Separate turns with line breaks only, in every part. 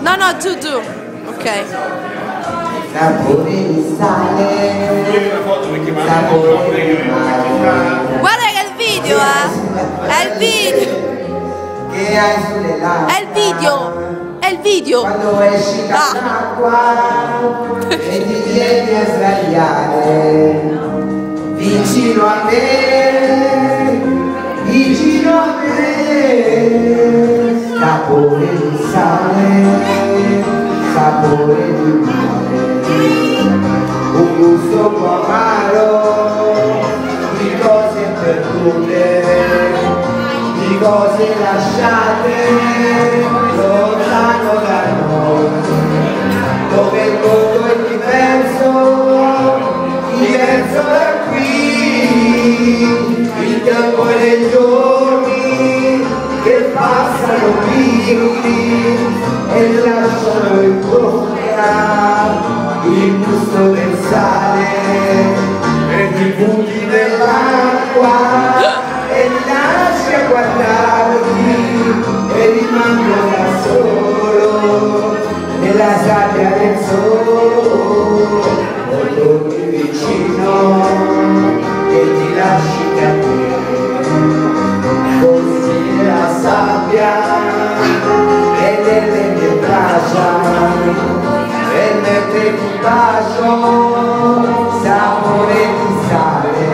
No, no, giù, giù. Ok.
Sapore di sale, sapore di mare.
Guarda che è il video, È il video.
Che hai sulle labbra.
È il video. È il video.
Quando esci dall'acqua e ti vieni a sdraiare vicino a me, vicino a me. Sapore di sale, sapore di mare, un gusto un po' amaro di cose perdute, di cose lasciate lontano da noi, dove il mondo è diverso da qui, il tempo e le giorni che passano qui e lasciano in bocca il gusto del sale e ti butti nell'acqua e mi lasci a guardarti e rimango da solo nella sabbia del sole, o torni vicino e ti lasci cadere così nella sabbia e nelle mie braccia e mentre ti bacio sapore di sale,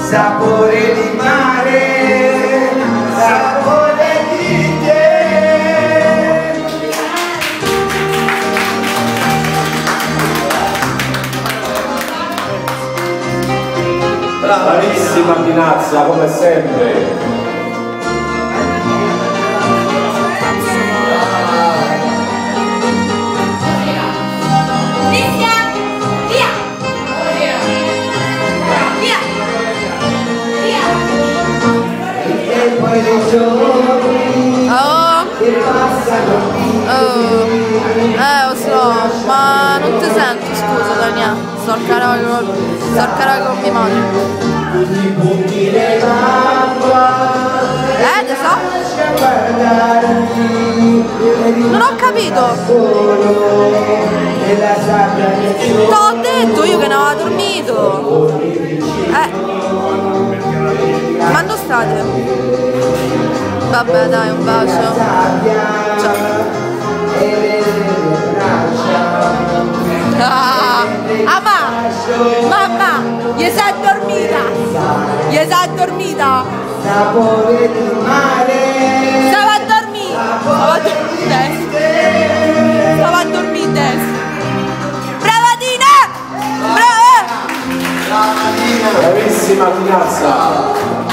sapore di mare, sapore di te.
Bravissima Pinazza, come sempre.
Lo so, ma non ti sento, scusa Daniele, sto al karaoke con mia madre. Te so? Non ho capito. T'ho detto io che ne avevo dormito. Ma dove state? Vabbè dai, un bacio. Ciao. Mamma, gli sei dormita? Gli sei dormita?
Sapore di mare.
Stava a dormire. Stava a dormire adesso. Brava Tina! Brava!
Bravissima Pinazza.